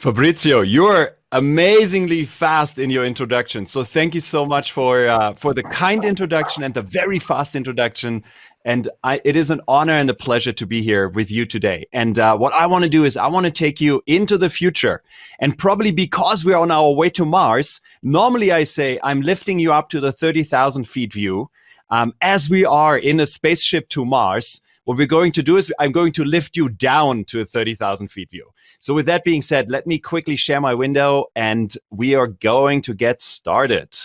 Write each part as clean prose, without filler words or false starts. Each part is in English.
Fabrizio, you're amazingly fast in your introduction. So thank you so much for the kind introduction and the very fast introduction. And it is an honor and a pleasure to be here with you today. And what I want to do is I want to take you into the future. And probably because we're on our way to Mars, normally I say I'm lifting you up to the 30,000 feet view. As we are in a spaceship to Mars, what we're going to do is I'm going to lift you down to a 30,000 feet view. So with that being said, let me quickly share my window and we are going to get started.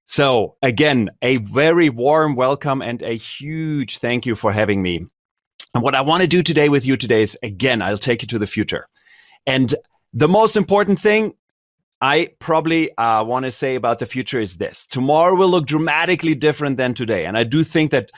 So again, a very warm welcome and a huge thank you for having me. And what I want to do today with you today is, again, I'll take you to the future. And the most important thing I probably want to say about the future is this. Tomorrow will look dramatically different than today. And I do think that,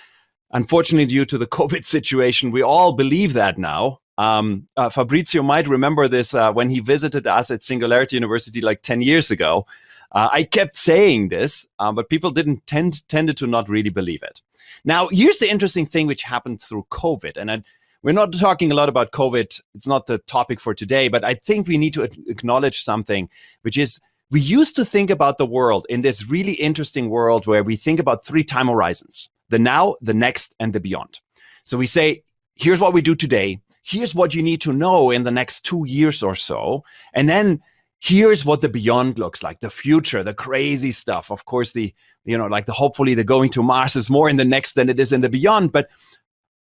unfortunately, due to the COVID situation, we all believe that now. Fabrizio might remember this when he visited us at Singularity University like 10 years ago. I kept saying this, but people tended to not really believe it. Now, here's the interesting thing which happened through COVID. And we're not talking a lot about COVID. It's not the topic for today, but I think we need to acknowledge something, which is we used to think about the world in this really interesting world where we think about 3 time horizons: the now, the next, and the beyond. So we say, here's what we do today. Here's what you need to know in the next 2 years or so. And then here's what the beyond looks like, the future, the crazy stuff. Of course, hopefully the going to Mars is more in the next than it is in the beyond. But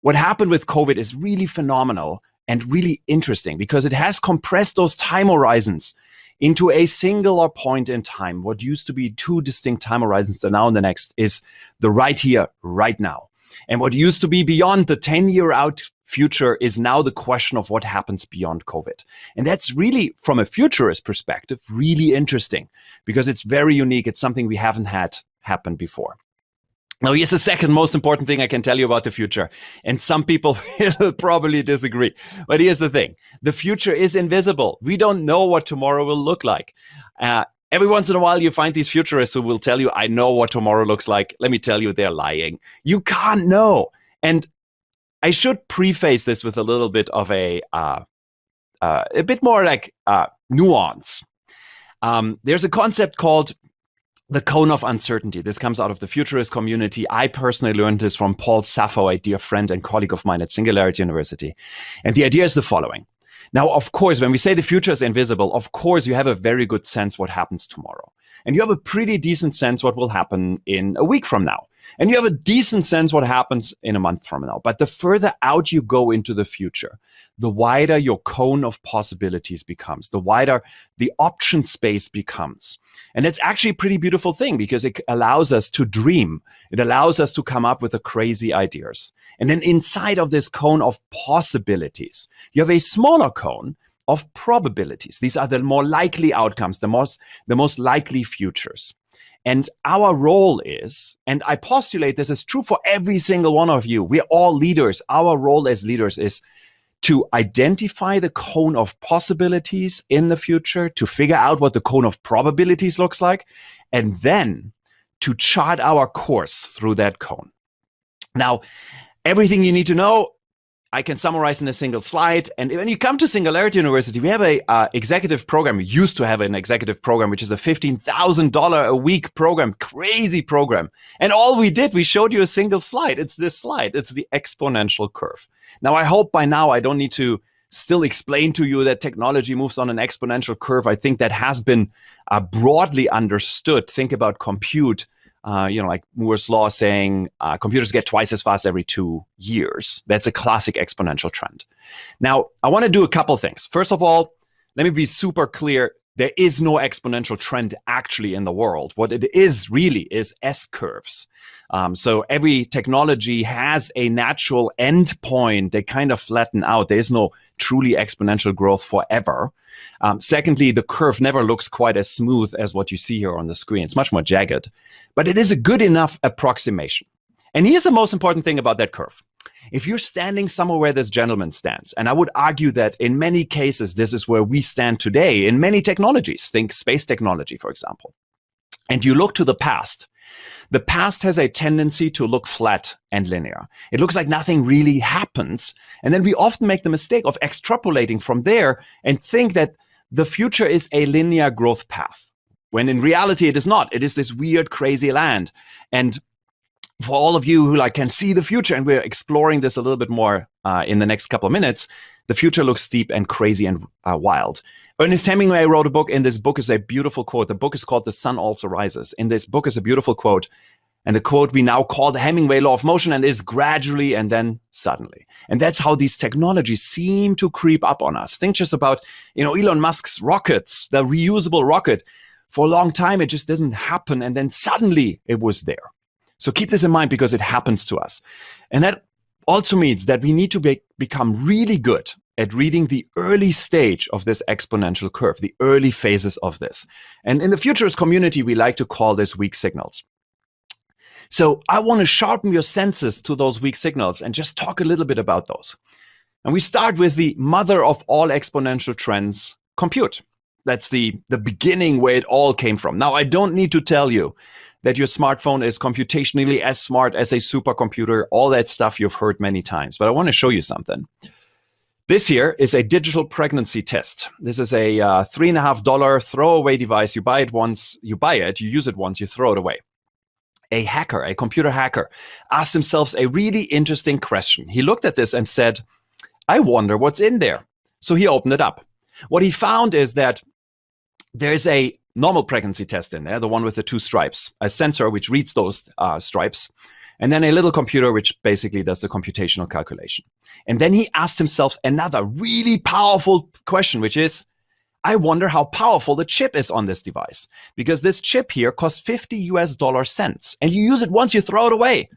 what happened with COVID is really phenomenal and really interesting because it has compressed those time horizons into a singular point in time. What used to be 2 distinct time horizons, the now and the next, is the right here, right now. And what used to be beyond the 10-year out future is now the question of what happens beyond COVID. And that's really, from a futurist perspective, really interesting because it's very unique. It's something we haven't had happen before. Now, here's the second most important thing I can tell you about the future. And some people will probably disagree. But here's the thing. The future is invisible. We don't know what tomorrow will look like. Every once in a while, you find these futurists who will tell you, I know what tomorrow looks like. Let me tell you, they're lying. You can't know. And I should preface this with a little bit of a bit more like nuance. There's a concept called the cone of uncertainty. This comes out of the futurist community. I personally learned this from Paul Saffo, a dear friend and colleague of mine at Singularity University. And the idea is the following. Now, of course, when we say the future is invisible, of course, you have a very good sense what happens tomorrow. And you have a pretty decent sense what will happen in a week from now. And you have a decent sense what happens in a month from now. But the further out you go into the future, the wider your cone of possibilities becomes, the wider the option space becomes. And it's actually a pretty beautiful thing because it allows us to dream. It allows us to come up with the crazy ideas. And then inside of this cone of possibilities, you have a smaller cone of probabilities. These are the more likely outcomes, the most likely futures. And our role is, and I postulate this is true for every single one of you, we're all leaders. Our role as leaders is to identify the cone of possibilities in the future, to figure out what the cone of probabilities looks like, and then to chart our course through that cone. Now, everything you need to know, I can summarize in a single slide. And when you come to Singularity University, we have a executive program. We used to have an executive program, which is a $15,000 a week program, crazy program. And all we did, we showed you a single slide. It's this slide. It's the exponential curve. Now, I hope by now I don't need to still explain to you that technology moves on an exponential curve. I think that has been broadly understood. Think about compute. Like Moore's law saying computers get twice as fast every 2 years. That's a classic exponential trend. Now, I want to do a couple things. First of all, let me be super clear. There is no exponential trend actually in the world. What it is really is S-curves. So every technology has a natural endpoint. They kind of flatten out. There is no truly exponential growth forever. Secondly, the curve never looks quite as smooth as what you see here on the screen. It's much more jagged, but it is a good enough approximation. And here's the most important thing about that curve. If you're standing somewhere where this gentleman stands, and I would argue that in many cases, this is where we stand today in many technologies, think space technology, for example, and you look to the past has a tendency to look flat and linear. It looks like nothing really happens. And then we often make the mistake of extrapolating from there and think that the future is a linear growth path, when in reality it is not. It is this weird, crazy land. And for all of you who can see the future, and we're exploring this a little bit more in the next couple of minutes, the future looks steep and crazy and wild. Ernest Hemingway wrote a book. In this book is a beautiful quote. The book is called The Sun Also Rises. In this book is a beautiful quote, and the quote we now call the Hemingway law of motion, and is gradually and then suddenly. And that's how these technologies seem to creep up on us. Think just about, Elon Musk's rockets, the reusable rocket. For a long time, it just doesn't happen, and then suddenly it was there. So keep this in mind, because it happens to us. And that also means that we need to become really good at reading the early stage of this exponential curve, the early phases of this. And in the futurist community, we like to call this weak signals. So I want to sharpen your senses to those weak signals and just talk a little bit about those. And we start with the mother of all exponential trends, compute. That's the beginning where it all came from. Now, I don't need to tell you that your smartphone is computationally as smart as a supercomputer, all that stuff you've heard many times. But I want to show you something. This here is a digital pregnancy test. This is a $3.50 throwaway device. You buy it once, you use it once, you throw it away. A hacker, a computer hacker, asked himself a really interesting question. He looked at this and said, I wonder what's in there. So he opened it up. What he found is that there's a normal pregnancy test in there, the one with the 2 stripes, a sensor which reads those stripes, and then a little computer which basically does the computational calculation. And then he asked himself another really powerful question, which is, I wonder how powerful the chip is on this device, because this chip here costs $50 and you use it once, you throw it away.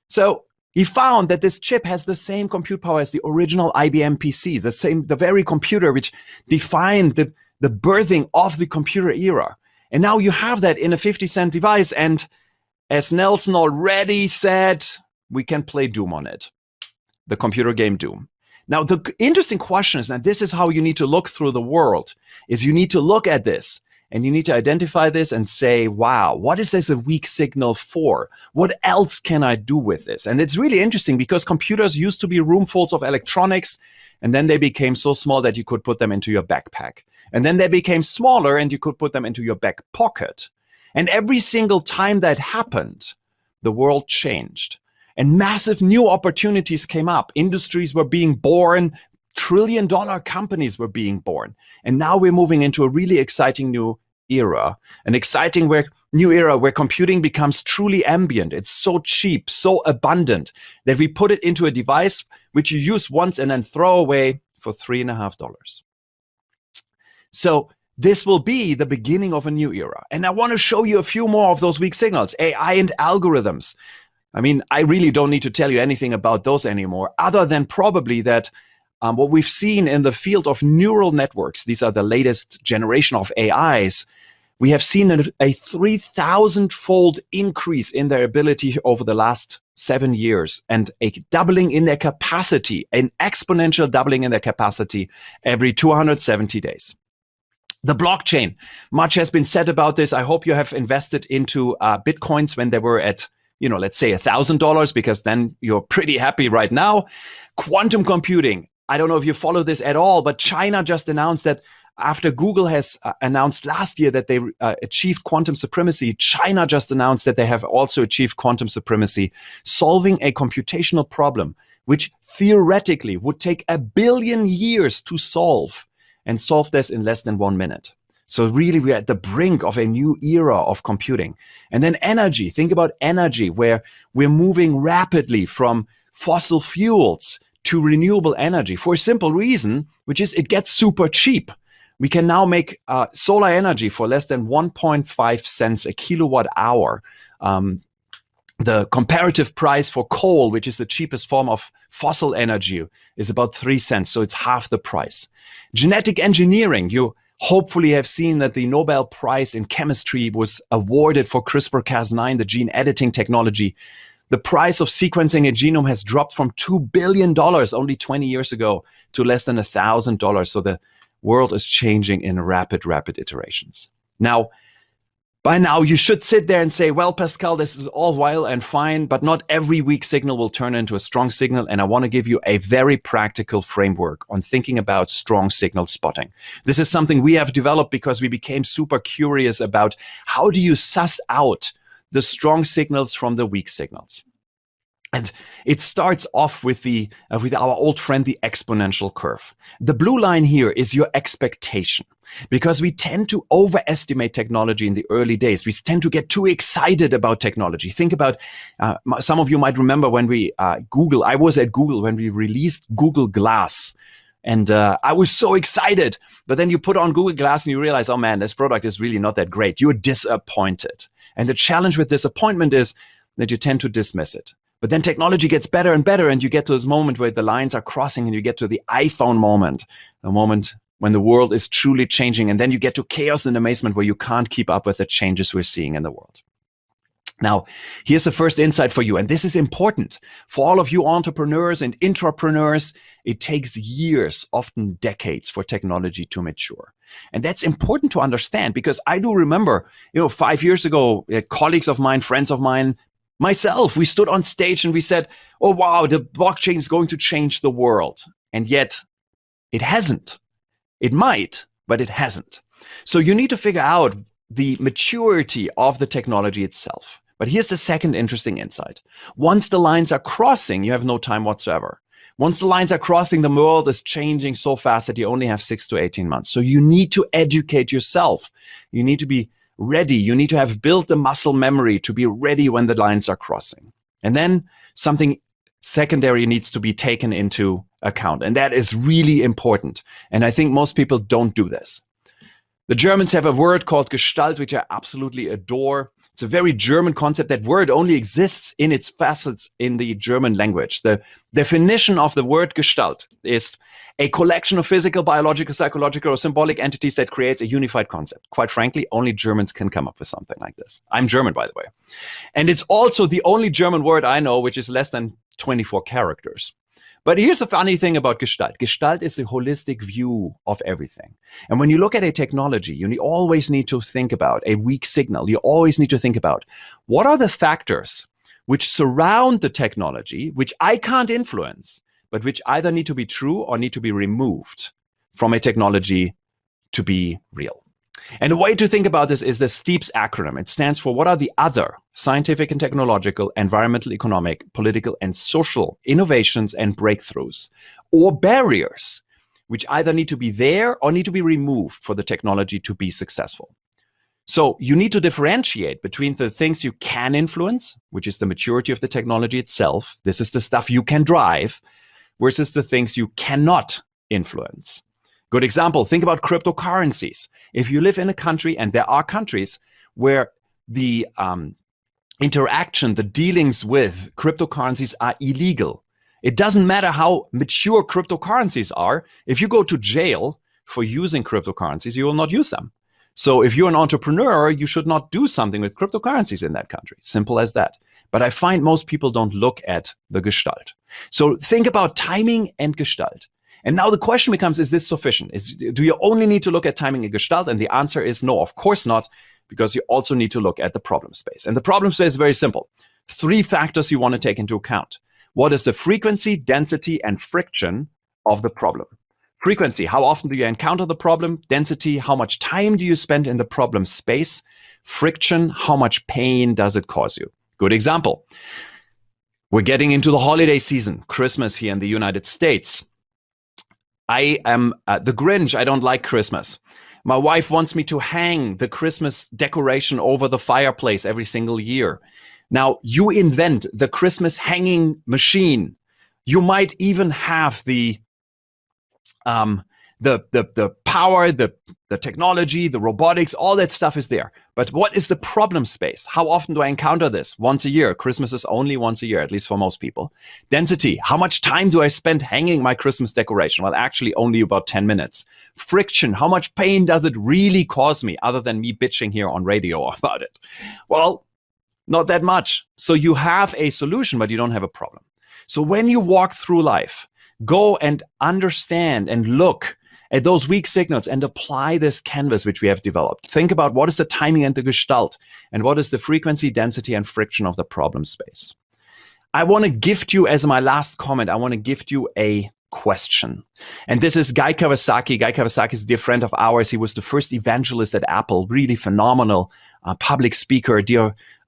So he found that this chip has the same compute power as the original IBM PC, the very computer which defined the birthing of the computer era. And now you have that in a 50-cent device. And as Nelson already said, we can play Doom on it, the computer game Doom. Now, the interesting question is, and this is how you need to look through the world, is you need to look at this and you need to identify this and say, wow, what is this a weak signal for? What else can I do with this? And it's really interesting, because computers used to be roomfuls of electronics, and then they became so small that you could put them into your backpack. And then they became smaller and you could put them into your back pocket. And every single time that happened, the world changed. And massive new opportunities came up. Industries were being born. Trillion-dollar companies were being born. And now we're moving into a really exciting new era. An exciting new era where computing becomes truly ambient. It's so cheap, so abundant, that we put it into a device which you use once and then throw away for $3.50. So this will be the beginning of a new era. And I want to show you a few more of those weak signals, AI and algorithms. I mean, I really don't need to tell you anything about those anymore, other than probably that what we've seen in the field of neural networks, these are the latest generation of AIs, we have seen a 3,000-fold increase in their ability over the last 7 years, and a doubling in their capacity, an exponential doubling in their capacity every 270 days. The blockchain, much has been said about this. I hope you have invested into Bitcoins when they were at, let's say $1,000, because then you're pretty happy right now. Quantum computing. I don't know if you follow this at all, but China just announced that after Google has announced last year that they achieved quantum supremacy, China just announced that they have also achieved quantum supremacy, solving a computational problem which theoretically would take 1 billion years to solve, and solve this in less than 1 minute. So really, we're at the brink of a new era of computing. And then energy. Think about energy, where we're moving rapidly from fossil fuels to renewable energy for a simple reason, which is it gets super cheap. We can now make solar energy for less than 1.5 cents a kilowatt hour. The comparative price for coal, which is the cheapest form of fossil energy, is about 3 cents. So it's half the price. Genetic engineering. You hopefully have seen that the Nobel Prize in chemistry was awarded for CRISPR-Cas9, the gene editing technology. The price of sequencing a genome has dropped from $2 billion only 20 years ago to less than $1,000. So the world is changing in rapid iterations. Now, By now, you should sit there and say, well, Pascal, this is all well and fine, but not every weak signal will turn into a strong signal. And I want to give you a very practical framework on thinking about strong signal spotting. This is something we have developed because we became super curious about how do you suss out the strong signals from the weak signals. And it starts off with with our old friend, the exponential curve. The blue line here is your expectation, because we tend to overestimate technology in the early days. We tend to get too excited about technology. Think about, some of you might remember when we, I was at Google when we released Google Glass. And I was so excited. But then you put on Google Glass and you realize, oh man, this product is really not that great. You're disappointed. And the challenge with disappointment is that you tend to dismiss it. But then technology gets better and better, and you get to this moment where the lines are crossing, and you get to the iPhone moment, the moment when the world is truly changing. And then you get to chaos and amazement where you can't keep up with the changes we're seeing in the world. Now, here's the first insight for you, and this is important. For all of you entrepreneurs and intrapreneurs, it takes years, often decades, for technology to mature. And that's important to understand, because I do remember, 5 years ago, colleagues of mine, friends of mine, myself, we stood on stage and we said, oh, wow, the blockchain is going to change the world. And yet it hasn't. It might, but it hasn't. So you need to figure out the maturity of the technology itself. But here's the second interesting insight. Once the lines are crossing, you have no time whatsoever. Once the lines are crossing, the world is changing so fast that you only have 6 to 18 months. So you need to educate yourself. You need to be ready. You need to have built the muscle memory to be ready when the lines are crossing. And then something secondary needs to be taken into account. And that is really important. And I think most people don't do this. The Germans have a word called Gestalt, which I absolutely adore. It's a very German concept. That word only exists in its facets in the German language. The definition of the word Gestalt is a collection of physical, biological, psychological, or symbolic entities that creates a unified concept. Quite frankly, only Germans can come up with something like this. I'm German, by the way. And it's also the only German word I know which is less than 24 characters. But here's the funny thing about Gestalt. Gestalt is a holistic view of everything. And when you look at a technology, you always need to think about a weak signal. You always need to think about what are the factors which surround the technology, which I can't influence, but which either need to be true or need to be removed from a technology to be real. And the way to think about this is the STEEPS acronym. It stands for what are the other scientific and technological, environmental, economic, political, and social innovations and breakthroughs or barriers, which either need to be there or need to be removed for the technology to be successful. So you need to differentiate between the things you can influence, which is the maturity of the technology itself. This is the stuff you can drive, versus the things you cannot influence. Good example, think about cryptocurrencies. If you live in a country, and there are countries where the interaction, the dealings with cryptocurrencies are illegal. It doesn't matter how mature cryptocurrencies are. If you go to jail for using cryptocurrencies, you will not use them. So if you're an entrepreneur, you should not do something with cryptocurrencies in that country. Simple as that. But I find most people don't look at the Gestalt. So think about timing and Gestalt. And now the question becomes, is this sufficient? Do you only need to look at timing and Gestalt? And the answer is no, of course not, because you also need to look at the problem space. And the problem space is very simple. 3 factors you want to take into account. What is the frequency, density, and friction of the problem? Frequency, how often do you encounter the problem? Density, how much time do you spend in the problem space? Friction, how much pain does it cause you? Good example. We're getting into the holiday season, Christmas here in the United States. I am the Grinch. I don't like Christmas. My wife wants me to hang the Christmas decoration over the fireplace every single year. Now, you invent the Christmas hanging machine. You might even have the power, the technology, the robotics, all that stuff is there. But what is the problem space? How often do I encounter this? Once a year. Christmas is only once a year, at least for most people. Density. How much time do I spend hanging my Christmas decoration? Well, actually only about 10 minutes. Friction. How much pain does it really cause me, other than me bitching here on radio about it? Well, not that much. So you have a solution, but you don't have a problem. So when you walk through life, go and understand and look at those weak signals and apply this canvas which we have developed. Think about what is the timing and the gestalt, and what is the frequency, density, and friction of the problem space. I want to gift you, as my last comment, I want to gift you a question. And this is Guy Kawasaki. Guy Kawasaki is a dear friend of ours. He was the first evangelist at Apple, really phenomenal public speaker,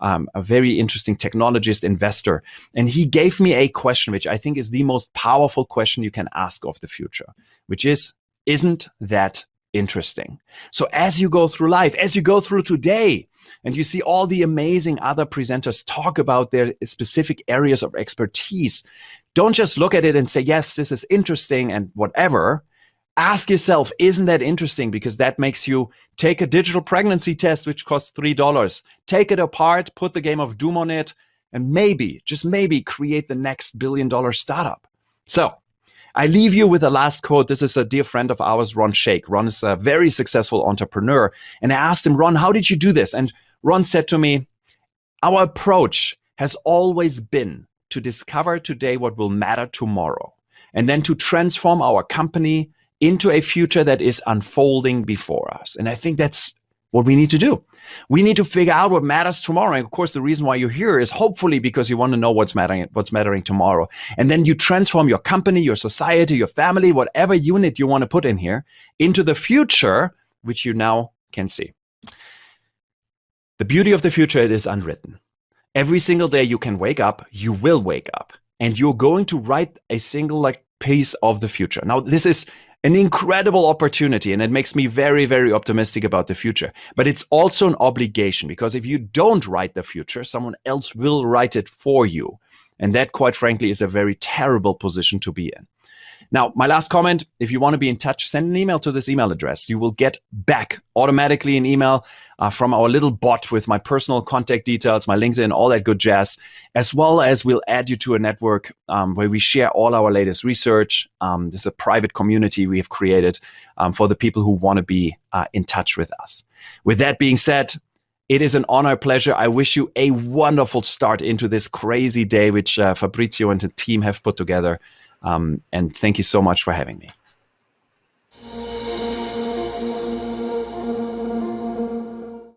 a very interesting technologist, investor. And he gave me a question, which I think is the most powerful question you can ask of the future, which is, isn't that interesting? So as you go through life, as you go through today, and you see all the amazing other presenters talk about their specific areas of expertise, don't just look at it and say, yes, this is interesting and whatever. Ask yourself, isn't that interesting? Because that makes you take a digital pregnancy test, which costs $3, take it apart, put the game of Doom on it, and maybe, just maybe, create the next billion-dollar startup. So I leave you with a last quote. This is a dear friend of ours, Ron Shaik. Ron is a very successful entrepreneur. And I asked him, Ron, how did you do this? And Ron said to me, our approach has always been to discover today what will matter tomorrow, and then to transform our company into a future that is unfolding before us. And I think that's what we need to do. We need to figure out what matters tomorrow. And of course, the reason why you're here is hopefully because you want to know what's mattering tomorrow. And then you transform your company, your society, your family, whatever unit you want to put in here, into the future, which you now can see. The beauty of the future, it is unwritten. Every single day you can wake up, you will wake up, and you're going to write a single piece of the future. Now, this is an incredible opportunity, and it makes me very, very optimistic about the future. But it's also an obligation, because if you don't write the future, someone else will write it for you. And that, quite frankly, is a very terrible position to be in. Now, my last comment, if you want to be in touch, send an email to this email address. You will get back automatically an email from our little bot with my personal contact details, my LinkedIn, all that good jazz, as well as we'll add you to a network where we share all our latest research. This is a private community we have created for the people who want to be in touch with us. With that being said, it is an honor, pleasure. I wish you a wonderful start into this crazy day, which Fabrizio and the team have put together. And thank you so much for having me.